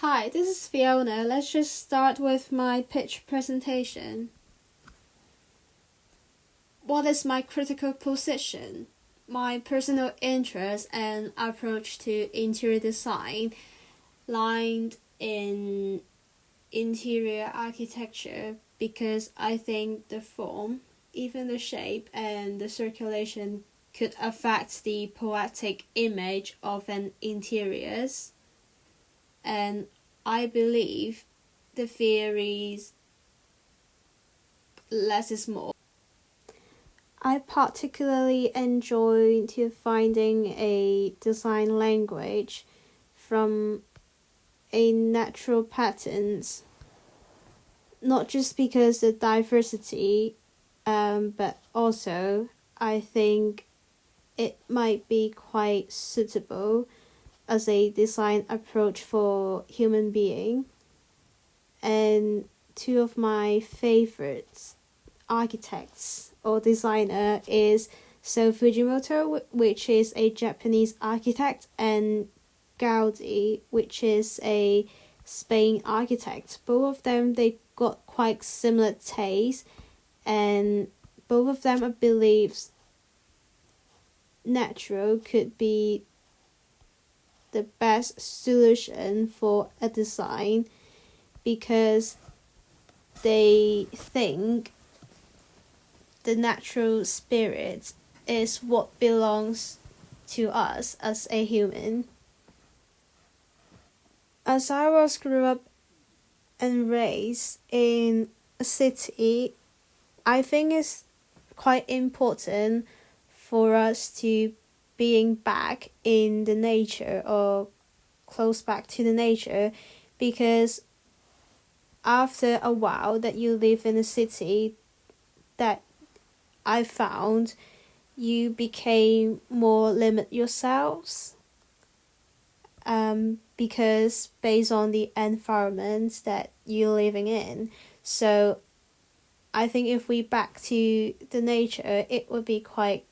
Hi, this is Fiona. Let's just start with my pitch presentation. What is my critical position? My personal interest and approach to interior design lied in interior architecture because I think the form, even the shape and the circulation could affect the poetic image of an interiors. And I believe the theories less is more. I particularly enjoy finding a design language from a natural patterns, not just because of diversity, but also I think it might be quite suitable as a design approach for human being. And two of my favorites architects or designer is Fujimoto, which is a Japanese architect, and Gaudi, which is a Spain architect. Both of them, they got quite similar taste, and both of them believes natural could be the best solution for a design because they think the natural spirit is what belongs to us as a human. As I grew up and raised in a city, I think it's quite important for us to being back in the nature or close back to the nature, because after a while that you live in a city, that I found you became more limit yourselves, because based on the environment that you're living in. So I think if we back to the nature, it would be quite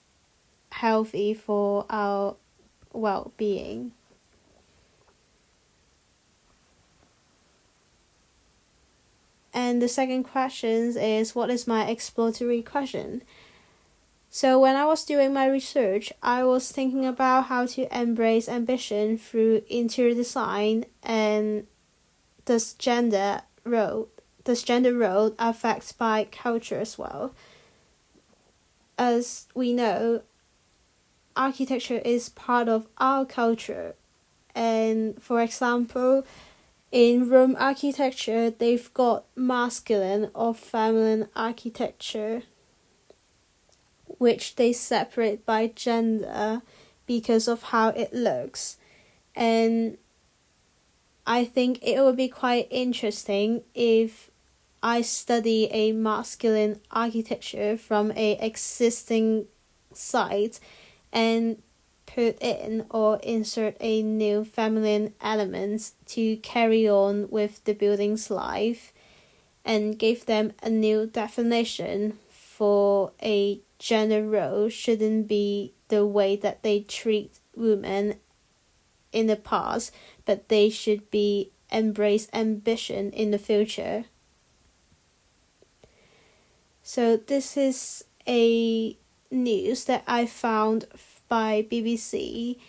healthy for our well-being. And the second question is, what is my exploratory question? So when I was doing my research, I was thinking about how to embrace ambition through interior design, and does gender role affects by culture as well? As we know, architecture is part of our culture, and for example, in Rome architecture, they've got masculine or feminine architecture, which they separate by gender because of how it looks. And I think it would be quite interesting if I study a masculine architecture from a existing site and put in or insert a new feminine elements to carry on with the building's life and give them a new definition for a gender role shouldn't be the way that they treat women in the past, but they should be embrace ambition in the future. So this is a news that I found by BBC,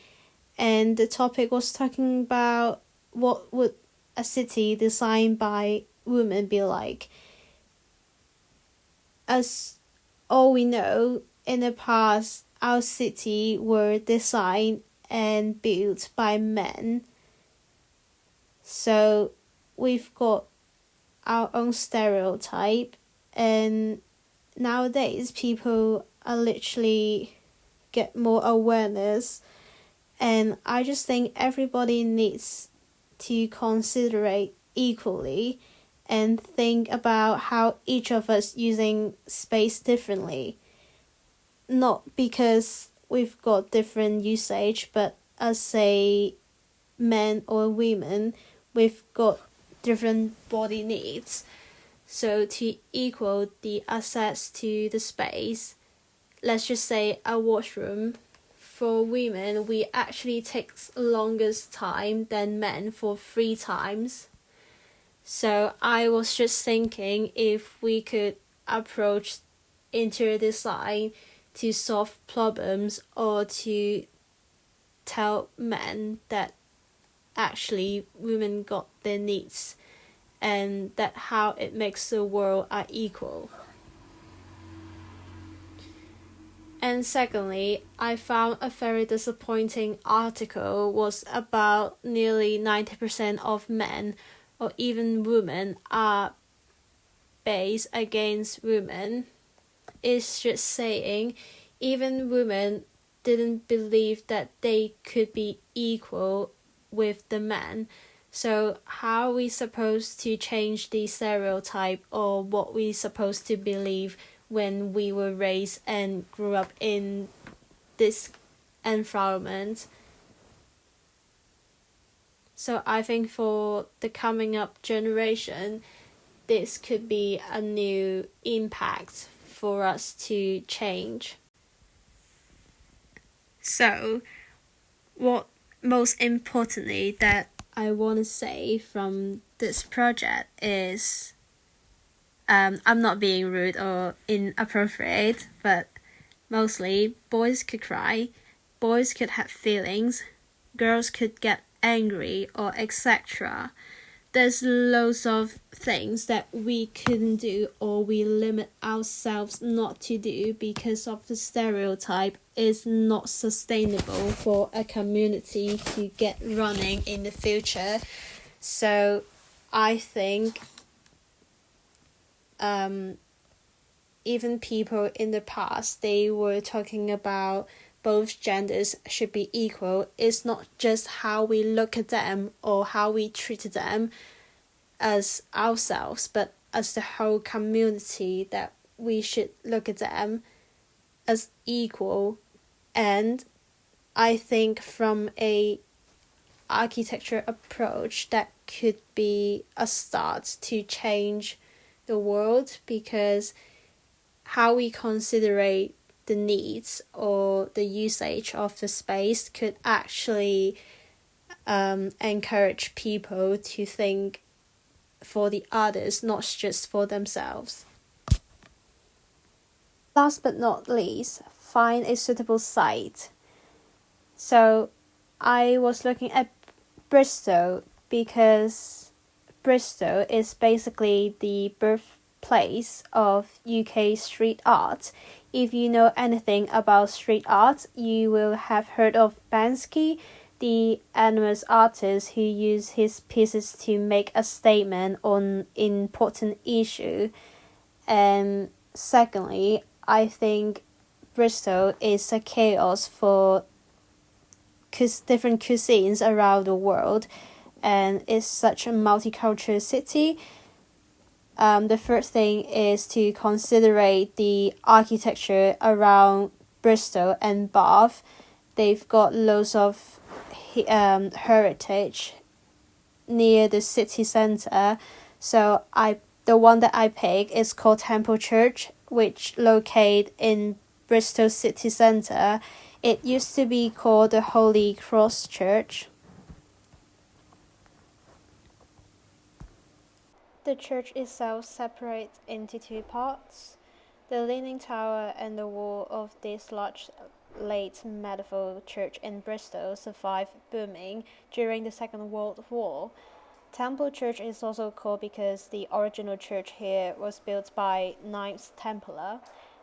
and the topic was talking about what would a city designed by women be like. As all we know, in the past, our city were designed and built by men. So we've got our own stereotype, and nowadays people are literally get more awareness, and I just think everybody needs to consider it equally and think about how each of us using space differently, not because we've got different usage, but as a men or women, we've got different body needs. So to equal the access to the space, let's just say a washroom for women, we actually takes longest time than men for 3 times. So I was just thinking if we could approach interior design to solve problems or to tell men that actually women got their needs and that how it makes the world are equal. And secondly, I found a very disappointing article was about nearly 90% of men or even women are based against women. It's just saying even women didn't believe that they could be equal with the men. So how are we supposed to change the stereotype or what we supposed to believe when we were raised and grew up in this environment? So I think for the coming up generation, this could be a new impact for us to change. So, what most importantly that I want to say from this project is I'm not being rude or inappropriate, but mostly boys could cry, boys could have feelings, girls could get angry or etc. There's loads of things that we couldn't do or we limit ourselves not to do because of the stereotype is not sustainable for a community to get running in the future. So I think even people in the past, they were talking about both genders should be equal. It's not just how we look at them or how we treat them as ourselves, but as the whole community that we should look at them as equal. And I think from a architecture approach that could be a start to change the world, because how we consider the needs or the usage of the space could actually encourage people to think for the others, not just for themselves. Last but not least, find a suitable site. So I was looking at Bristol because Bristol is basically the birthplace of UK street art. If you know anything about street art, you will have heard of Banksy, the anonymous artist who used his pieces to make a statement on important issue. And secondly, I think Bristol is a chaos for different cuisines around the world, and it's such a multicultural city. The first thing is to consider the architecture around Bristol and Bath. They've got loads of heritage near the city centre. So the one that I pick is called Temple Church, which located in Bristol city centre. It used to be called the Holy Cross Church. The church itself separates into two parts. The leaning tower and the wall of this large late medieval church in Bristol survived booming during the Second World War. Temple Church is also called because the original church here was built by Knights Templar,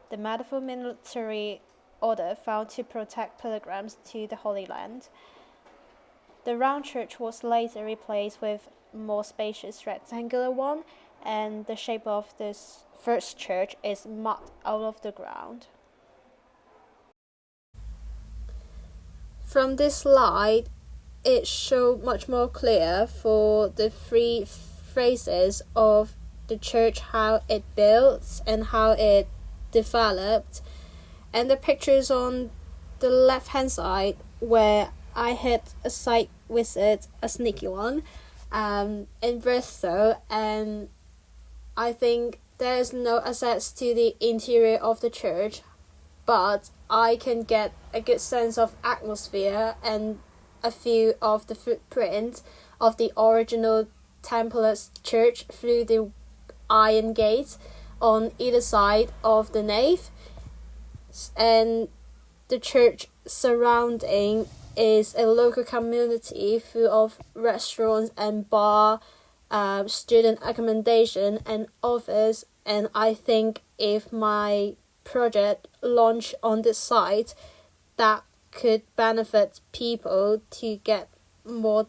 the medieval military order found to protect pilgrims to the Holy Land. The round church was later replaced with a more spacious rectangular one, and the shape of this first church is marked out of the ground. From this slide, it showed much more clear for the three phases of the church, how it built and how it developed. And the pictures on the left hand side where I had a site visit, a sneaky one, in Bristol, and I think there's no access to the interior of the church, but I can get a good sense of atmosphere and a view of the footprint of the original Templar church through the iron gate on either side of the nave, and the church surrounding is a local community full of restaurants and bar, student accommodation and office. And I think if my project launched on this site, that could benefit people to get more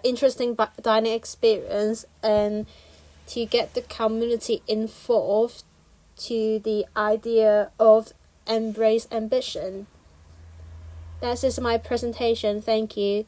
interesting dining experience, and to get the community involved to the idea of embrace ambition. That is my presentation. Thank you.